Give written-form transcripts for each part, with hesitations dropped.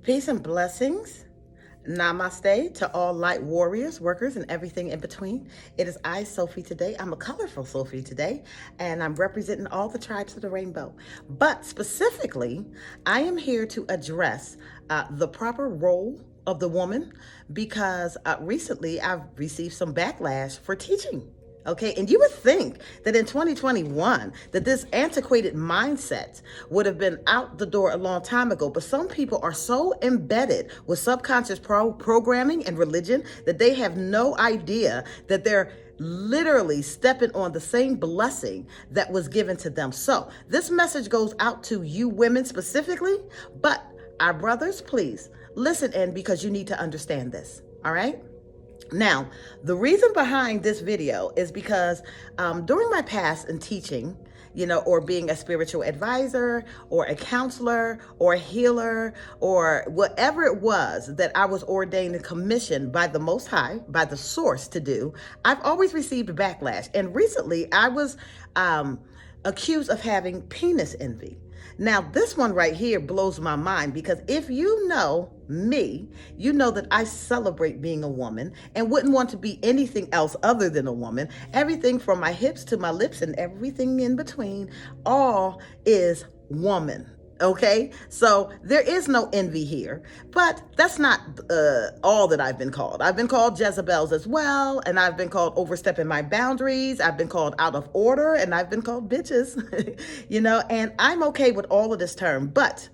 Peace and blessings. Namaste to all light warriors, workers, and everything in between. It is I, Sophie, today. I'm a colorful Sophie today, and I'm representing all the tribes of the rainbow. But specifically, I am here to address the proper role of the woman because recently I've received some backlash for teaching. Okay, and you would think that in 2021 that this antiquated mindset would have been out the door a long time ago, but some people are so embedded with subconscious programming and religion that they have no idea that they're literally stepping on the same blessing that was given to them. So this message goes out to you women specifically, but our brothers, please listen in because you need to understand this, all right? Now, the reason behind this video is because during my past in teaching, or being a spiritual advisor or a counselor or a healer or whatever it was that I was ordained and commissioned by the Most High, by the source to do, I've always received backlash. And recently I was accused of having penis envy. Now, this one right here blows my mind because if you know me, you know that I celebrate being a woman and wouldn't want to be anything else other than a woman. Everything from my hips to my lips and everything in between, all is woman. Okay, so there is no envy here, but that's not all that I've been called. I've been called Jezebels as well, and I've been called overstepping my boundaries. I've been called out of order, and I've been called bitches, and I'm okay with all of this term, but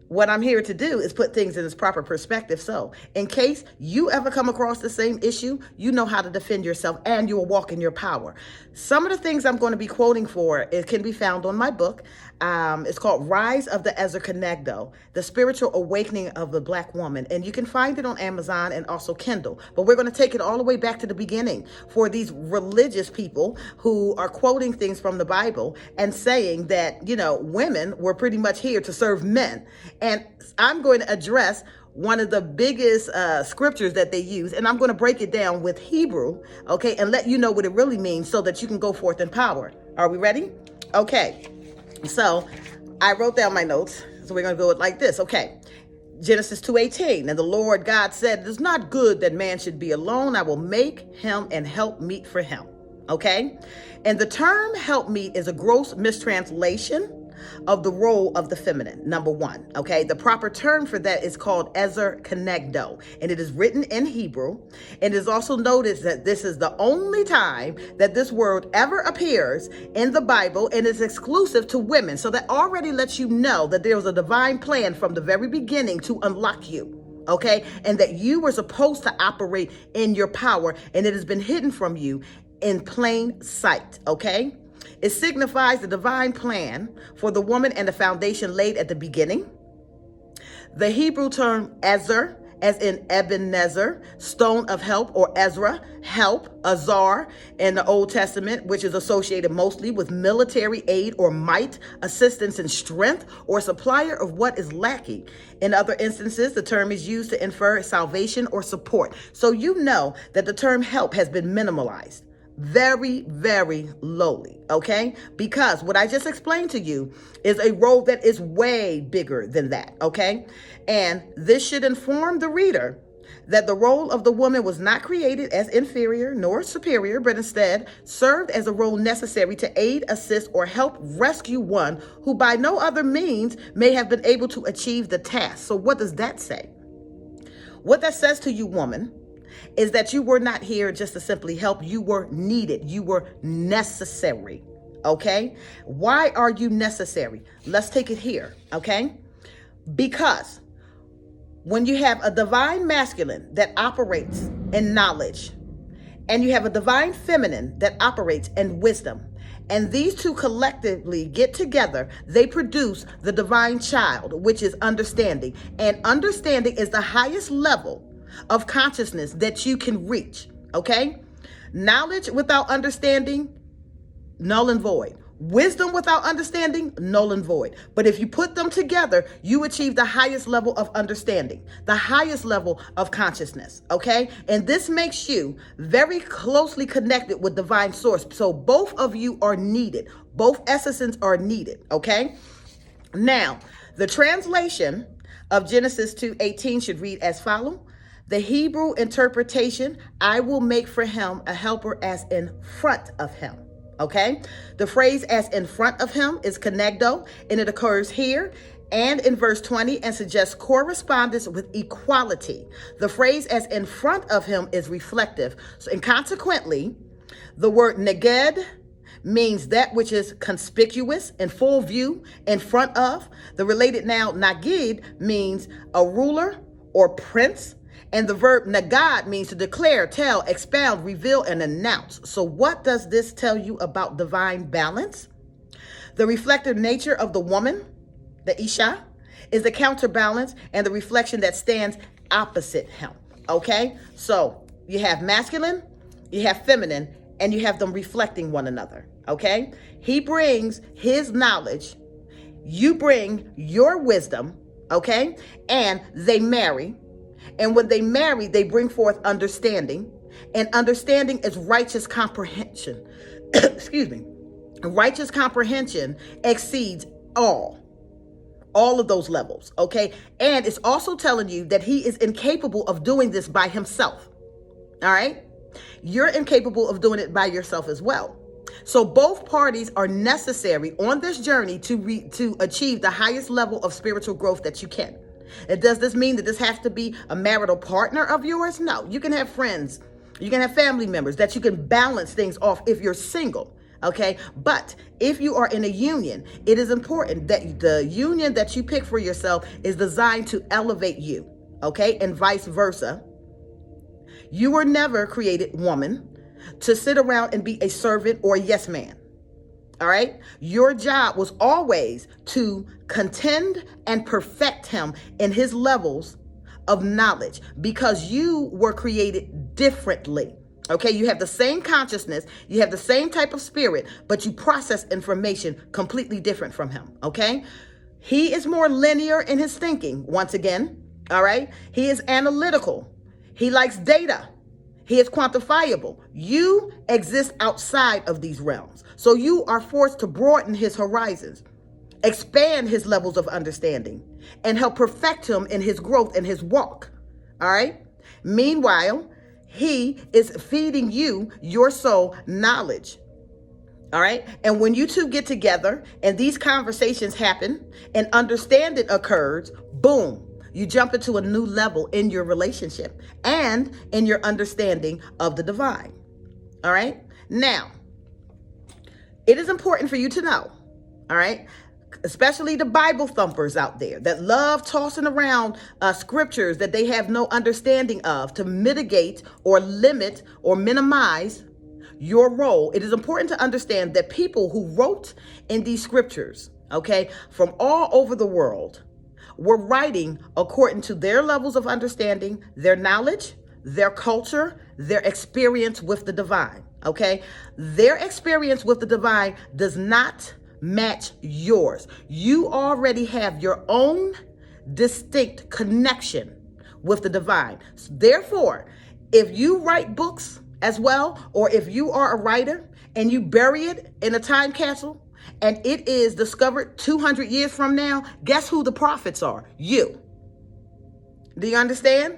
what I'm here to do is put things in its proper perspective. So in case you ever come across the same issue, you know how to defend yourself and you'll walk in your power. Some of the things I'm going to be quoting for, it can be found on my book. It's called Rize of the Ezer Kenegdo, The Spiritual Awakening of the Black Woman. And you can find it on Amazon and also Kindle. But we're going to take it all the way back to the beginning for these religious people who are quoting things from the Bible and saying that, women were pretty much here to serve men. And I'm going to address one of the biggest scriptures that they use, and I'm going to break it down with Hebrew, okay, and let you know what it really means so that you can go forth in power. Are we ready? Okay, so I wrote down my notes, so we're going to do it like this, okay. Genesis 2:18, and the Lord God said, "It is not good that man should be alone. I will make him and help meet for him." Okay, and the term help meet is a gross mistranslation of the role of the feminine, number one. Okay, the proper term for that is called Ezer Kenegdo, and it is written in Hebrew. And it is also noticed that this is the only time that this word ever appears in the Bible, and is exclusive to women. So that already lets you know that there was a divine plan from the very beginning to unlock you. Okay, and that you were supposed to operate in your power, and it has been hidden from you in plain sight. Okay. It signifies the divine plan for the woman and the foundation laid at the beginning. The Hebrew term Ezer, as in Ebenezer, stone of help, or Ezra, help, Azar, in the Old Testament, which is associated mostly with military aid or might, assistance and strength, or supplier of what is lacking. In other instances, the term is used to infer salvation or support. So you know that the term help has been minimalized. Very, very lowly, okay? Because what I just explained to you is a role that is way bigger than that, okay? And this should inform the reader that the role of the woman was not created as inferior nor superior, but instead served as a role necessary to aid, assist, or help rescue one who by no other means may have been able to achieve the task. So what does that say? What that says to you, woman, is that you were not here just to simply help. You were needed. You were necessary. Okay? Why are you necessary? Let's take it here. Okay? Because when you have a divine masculine that operates in knowledge, and you have a divine feminine that operates in wisdom, and these two collectively get together, they produce the divine child, which is understanding. And understanding is the highest level of consciousness that you can reach, okay? Knowledge without understanding, null and void. Wisdom without understanding, null and void. But if you put them together, you achieve the highest level of understanding, the highest level of consciousness, okay? And this makes you very closely connected with divine source. So both of you are needed. Both essences are needed, okay? Now, the translation of Genesis 2:18 should read as follows. The Hebrew interpretation, I will make for him a helper as in front of him. Okay? The phrase as in front of him is Kenegdo, and it occurs here and in verse 20 and suggests correspondence with equality. The phrase as in front of him is reflective. So, and consequently, the word neged means that which is conspicuous, in full view, in front of. The related noun nagid means a ruler or prince. And the verb nagad means to declare, tell, expound, reveal, and announce. So what does this tell you about divine balance? The reflective nature of the woman, the Isha, is the counterbalance and the reflection that stands opposite him. Okay? So you have masculine, you have feminine, and you have them reflecting one another. Okay? He brings his knowledge, you bring your wisdom, okay? And they marry. And when they marry, they bring forth understanding. And understanding is righteous comprehension. Excuse me. Righteous comprehension exceeds all of those levels, okay? And it's also telling you that he is incapable of doing this by himself, all right? You're incapable of doing it by yourself as well. So both parties are necessary on this journey to achieve the highest level of spiritual growth that you can. Does this mean that this has to be a marital partner of yours? No. You can have friends. You can have family members that you can balance things off if you're single. Okay. But if you are in a union, it is important that the union that you pick for yourself is designed to elevate you. Okay. And vice versa. You were never created, woman, to sit around and be a servant or a yes man. All right. Your job was always to contend and perfect him in his levels of knowledge because you were created differently. Okay. You have the same consciousness. You have the same type of spirit, but you process information completely different from him. Okay. He is more linear in his thinking. Once again. All right. He is analytical. He likes data. He is quantifiable. You exist outside of these realms. So you are forced to broaden his horizons, expand his levels of understanding, and help perfect him in his growth and his walk. All right. Meanwhile, he is feeding you, your soul, knowledge. All right. And when you two get together and these conversations happen and understanding occurs, boom. You jump into a new level in your relationship and in your understanding of the divine. All right. Now, it is important for you to know, all right, especially the Bible thumpers out there that love tossing around scriptures that they have no understanding of to mitigate or limit or minimize your role. It is important to understand that people who wrote in these scriptures, okay, from all over the world, were writing according to their levels of understanding, their knowledge, their culture, their experience with the divine, okay? Their experience with the divine does not match yours. You already have your own distinct connection with the divine. Therefore, if you write books as well, or if you are a writer and you bury it in a time capsule, and it is discovered 200 years from now, guess who the prophets are? You. Do you understand?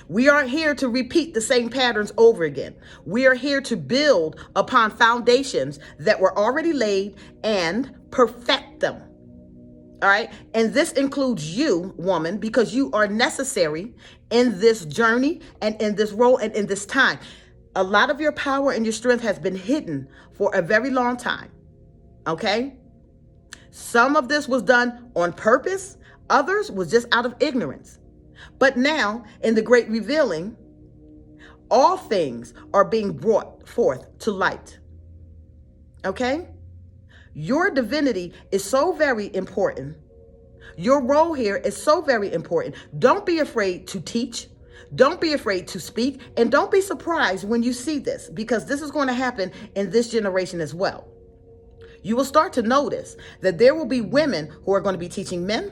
We aren't here to repeat the same patterns over again. We are here to build upon foundations that were already laid and perfect them. All right. And this includes you, woman, because you are necessary in this journey and in this role and in this time. A lot of your power and your strength has been hidden for a very long time. Okay. Some of this was done on purpose. Others was just out of ignorance. But now in the great revealing, all things are being brought forth to light. Okay. Your divinity is so very important. Your role here is so very important. Don't be afraid to teach. Don't be afraid to speak. And don't be surprised when you see this, because this is going to happen in this generation as well. You will start to notice that there will be women who are going to be teaching men,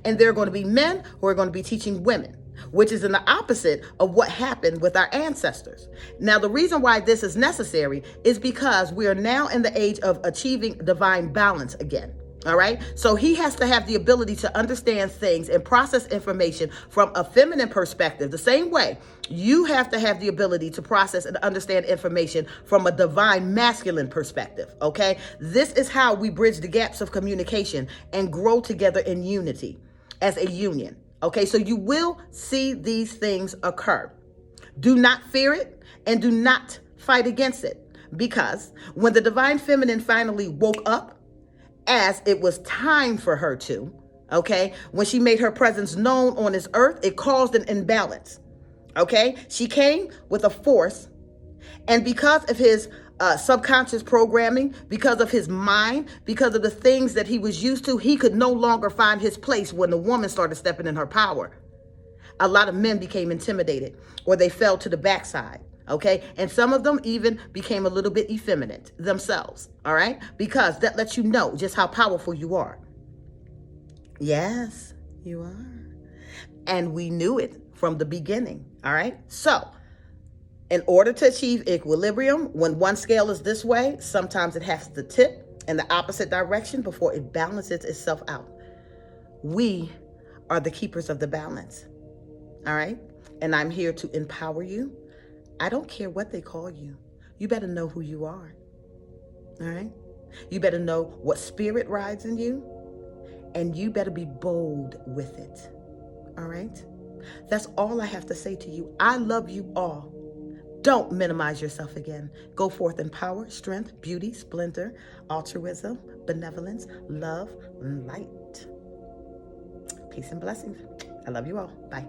and there are going to be men who are going to be teaching women, which is in the opposite of what happened with our ancestors. Now, the reason why this is necessary is because we are now in the age of achieving divine balance again. All right. So he has to have the ability to understand things and process information from a feminine perspective. The same way you have to have the ability to process and understand information from a divine masculine perspective. Okay. This is how we bridge the gaps of communication and grow together in unity as a union. Okay. So you will see these things occur. Do not fear it and do not fight against it, because when the divine feminine finally woke up, as it was time for her to, okay? When she made her presence known on this earth, it caused an imbalance, okay? She came with a force, and because of his subconscious programming, because of his mind, because of the things that he was used to, he could no longer find his place when the woman started stepping in her power. A lot of men became intimidated, or they fell to the backside. Okay. And some of them even became a little bit effeminate themselves. All right. Because that lets you know just how powerful you are. Yes, you are. And we knew it from the beginning. All right. So in order to achieve equilibrium, when one scale is this way, sometimes it has to tip in the opposite direction before it balances itself out. We are the keepers of the balance. All right. And I'm here to empower you. I don't care what they call you. You better know who you are. All right. You better know what spirit rides in you, and you better be bold with it. All right. That's all I have to say to you. I love you all. Don't minimize yourself again. Go forth in power, strength, beauty, splendor, altruism, benevolence, love, and light. Peace and blessings. I love you all. Bye.